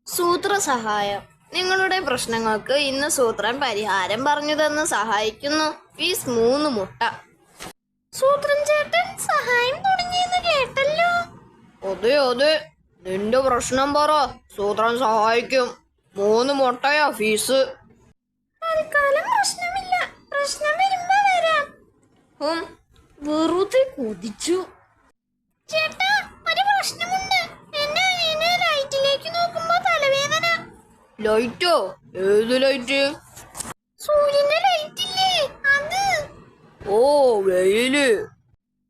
സൂത്രസഹായം. നിങ്ങളുടെ പ്രശ്നങ്ങൾക്ക് ഇന്ന് സൂത്രൻ പരിഹാരം പറഞ്ഞു തന്ന് സഹായിക്കുന്നു. ഫീസ് 3 മുട്ട. സൂത്രൻ ചേട്ടൻ സഹായം തുടങ്ങിയെന്ന് കേട്ടല്ലോ. അതെ അതെ, നിന്റെ പ്രശ്നം പറ, സൂത്രൻ സഹായിക്കും. 3 മുട്ടയാ ഫീസ്. തൽക്കാലം പ്രശ്നമില്ല, പ്രശ്നം വരുമ്പോ വരാം. വെറുതെ കൊതിച്ചു. ചേട്ടാ, ഒരു പ്രശ്നമുണ്ട്. എന്നെ ലൈറ്റിലേക്ക് നോക്കുമ്പോ തലവേദന. ലൈറ്റോ? ഏത് ലൈറ്റ്? സൂര്യന്റെ ലൈറ്റില്ലേ, അത്. ഓ, വെയില്.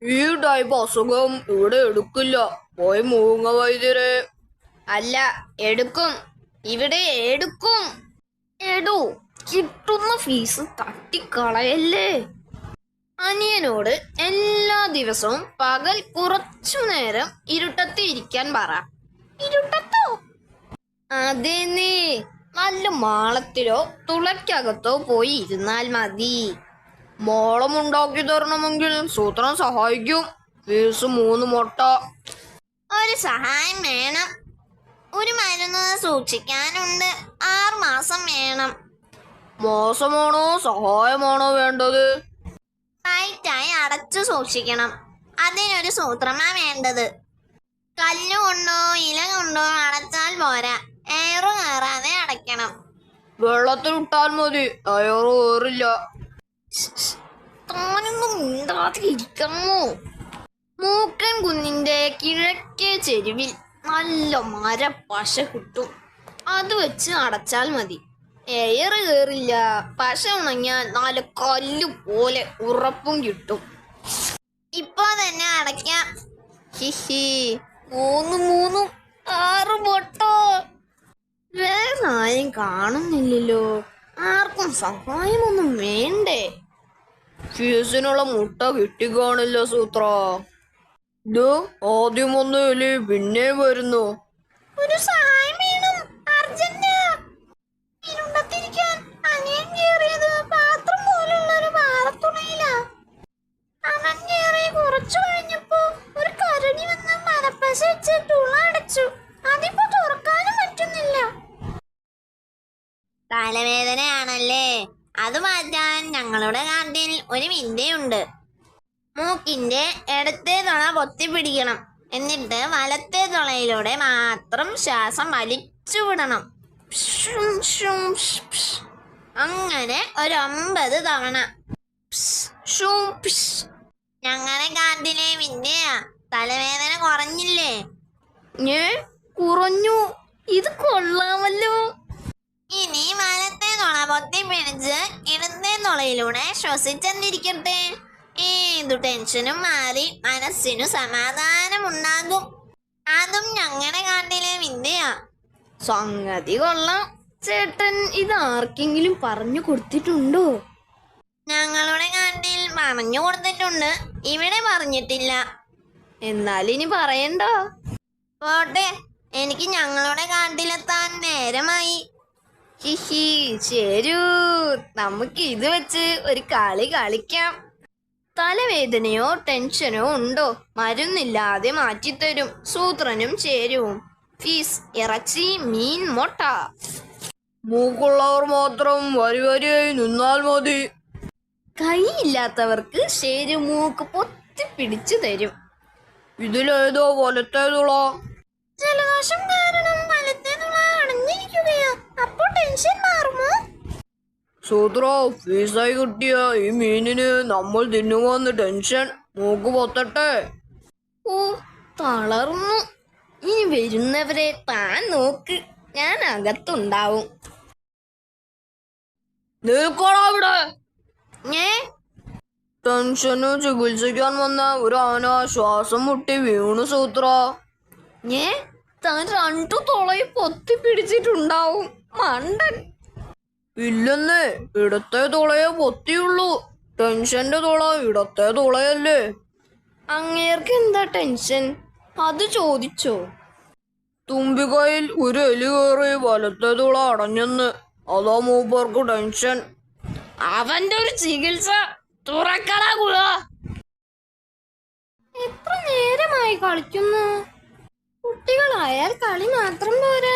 ഈ ടൈപ്പ് അസുഖം ഇവിടെ എടുക്കില്ല. പോയി മൂങ്ങ വൈദ്യരെ. അല്ല, എടുക്കും. ഇവിടെ എടുക്കും. എടോ, കിട്ടുന്ന ഫീസ് തട്ടിക്കളയല്ലേ. അനിയനോട് എല്ലാ ദിവസവും പകൽ കുറച്ചു നേരം ഇരുട്ടത്ത് ഇരിക്കാൻ പറ. ഇരുട്ടത്തോ? അതെന്നേ, നല്ല മാളത്തിലോ തുളയ്ക്കകത്തോ പോയി ഇരുന്നാൽ മതി. മോളമുണ്ടാക്കി തരണമെങ്കിൽ സൂത്രൻ സഹായിക്കും. ഫീസ് 3 മുട്ട. ഒരു സഹായം വേണം. ഒരു മരുന്ന് സൂക്ഷിക്കാനുണ്ട്. 6 മാസം വേണം. മാസമാണോ സഹായമാണോ വേണ്ടത്? ടൈറ്റായി അടച്ചു സൂക്ഷിക്കണം. അതിനൊരു സൂത്രമാ വേണ്ടത്. കല്ലുകൊണ്ടോ ഇല കൊണ്ടോ അടച്ചാൽ പോരാ, എയറ് കയറാതെ അടയ്ക്കണം. വെള്ളത്തിൽ ഇട്ടാൽ മതി, എയറ് കയറില്ല. താനൊന്നും മിണ്ടാതെ ഇരിക്കണമോ? മൂക്കൻ കുന്നിന്റെ കിഴക്കേ ചെരുവിൽ നല്ല മരപ്പശ കിട്ടും. അത് വെച്ച് അടച്ചാൽ മതി, എയറ് കയറില്ല. പശ ഉണങ്ങിയാൽ 4 കല്ല് പോലെ ഉറപ്പും കിട്ടും. ഇപ്പൊ തന്നെ അടയ്ക്കാം. ഹിഹി, 3 6 മുട്ട. വേറെ ആരും കാണുന്നില്ലല്ലോ. ആർക്കും സഹായമൊന്നും വേണ്ടേ? ഫീസിനുള്ള മുട്ട കിട്ടിക്കാണില്ല സൂത്ര. ഇത് ആദ്യം ഒന്നുമില്ലേ, പിന്നെ വരുന്നു. ഒരു സഹായം വേണം, അർജന്റ്. ഇരുണ്ടത്തിരിക്കാൻ അനിയൻ കേറിയത് പാത്രം പോലുള്ള ഒരു പാറത്തുണയിലാ. അവൻ കേറി കുറച്ചു കഴിഞ്ഞപ്പോ ഒരു കരടി വന്ന് മരപ്പശ വെച്ച് തുള അടച്ചു. അതിപ്പോ തുറക്കാനും പറ്റുന്നില്ല. തലവേദനയാണല്ലേ? അത് മാറ്റാൻ ഞങ്ങളുടെ കാട്ടിൽ ഒരു വിദ്യയുണ്ട്. മൂക്കിന്റെ ഇടത്തെ തുള പൊത്തിപ്പിടിക്കണം. എന്നിട്ട് വലത്തെ തുളയിലൂടെ മാത്രം ശ്വാസം വലിച്ചു വിടണം. അങ്ങനെ ഒരു 9 തവണ. ഞങ്ങളുടെ കാട്ടിലെ വിദ്യയാ. തലവേദന കുറഞ്ഞില്ലേ? കുറഞ്ഞു. ഇത് കൊള്ളാമല്ലോ. ഇനി വലത്തെ തുള പൊത്തിപ്പിടിച്ച് ഇടത്തെ തുളയിലൂടെ ശ്വസിച്ചെന്നിരിക്കട്ടെ. ഏതു ടെൻഷനും മാറി മനസ്സിനു സമാധാനം ഉണ്ടാകും. അതും ഞങ്ങളുടെ കാട്ടിലെ വിദ്യയാ. സംഗതി കൊള്ളാം. ചേട്ടൻ ഇത് ആർക്കെങ്കിലും പറഞ്ഞു കൊടുത്തിട്ടുണ്ടോ? ഞങ്ങളുടെ കാട്ടിൽ പറഞ്ഞു കൊടുത്തിട്ടുണ്ട്, ഇവിടെ പറഞ്ഞിട്ടില്ല. എന്നാൽ ഇനി പറയണ്ടോ? പോട്ടെ, എനിക്ക് ഞങ്ങളുടെ കാട്ടിലെത്താൻ നേരമായി. ഹിഹി, ശരൂ, നമുക്ക് ഇത് വെച്ച് ഒരു കളി കളിക്കാം. തലവേദനയോ ടെൻഷനോ ഉണ്ടോ? മരുന്നില്ലാതെ മാറ്റിത്തരും സൂത്രനും ചേരുവും. ഫീസ് ഇറച്ചി, മീൻ, മുട്ട. മൂക്കുള്ളവർ മാത്രം വരിവരിയായി നിന്നാൽ മതി. കൈയില്ലാത്തവർക്ക് ശരി മൂക്ക് പൊത്തിപ്പിടിച്ചു തരും. ഇതിലേതോ വലത്തെ തുള? ജലദോഷം കാരണം വലത്തെ തുള അടഞ്ഞിരിക്കുകയാ. അപ്പോൾ ടെൻഷൻ മാറുമോ? സൂത്ര, ഫീസായി കിട്ടിയ ഈ മീനിന് നമ്മൾ തിന്നുവാന്ന് ടെൻഷൻ. മൂക്ക് പൊത്തട്ടെ. ഓ, തളർന്നു. ഇനി വരുന്നവരെ താൻ നോക്ക്, ഞാൻ അകത്തുണ്ടാവും. നിൽക്കണവിടെ. ടെൻഷന് ചികിത്സിക്കാൻ വന്ന ഒരു ആന ശ്വാസം മുട്ടി വീണു സൂത്ര. താൻ 2 തുളയും പൊത്തിപ്പിടിച്ചിട്ടുണ്ടാവും, മണ്ടൻ. ഇല്ലെന്നേ, ഇടത്തെ തുളയെ പൊത്തിയുള്ളൂ. ടെൻഷന്റെ തുള ഇടത്തെ തുളയല്ലേ. അങ്ങേർക്ക് എന്താ ടെൻഷൻ? അത് ചോദിച്ചോ? തുമ്പികയിൽ ഒരു എലി കയറി വലത്തെ തുള അടഞ്ഞെന്ന്. അതാ മൂപ്പർക്ക് ടെൻഷൻ. അവന്റെ ഒരു ചികിത്സ തുറക്കടാ കുള. എത്ര നേരമായി കളിക്കുന്നു? കുട്ടികളായാൽ കളി മാത്രം പോരാ,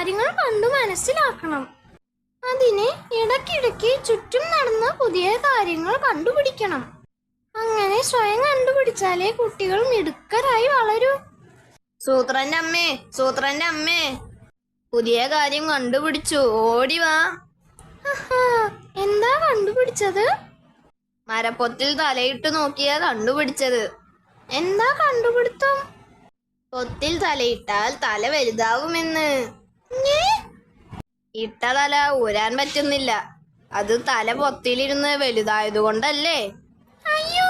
കാര്യങ്ങൾ കണ്ടു മനസ്സിലാക്കണം. അതിന് ഇടയ്ക്കിടയ്ക്ക് ചുറ്റും നടന്ന പുതിയ കാര്യങ്ങൾ കണ്ടുപിടിക്കണം. അങ്ങനെ സ്വയം കണ്ടുപിടിച്ചാലേ കുട്ടികൾ മിടുക്കരായി വളരൂ. സൂത്രന്റെ അമ്മേ, പുതിയ കാര്യം കണ്ടുപിടിച്ചു, ഓടി വാ. എന്താ കണ്ടുപിടിച്ചത്? മരപ്പൊത്തിൽ തലയിട്ട് നോക്കിയാ കണ്ടുപിടിച്ചത്. എന്താ കണ്ടുപിടുത്തം? പൊത്തിൽ തലയിട്ടാൽ തല വലുതാവുമെന്ന്. ഇട്ട തല ഊരാൻ പറ്റുന്നില്ല. അത് തല പൊത്തിലിരുന്ന് വലുതായത് കൊണ്ടല്ലേ? അയ്യോ,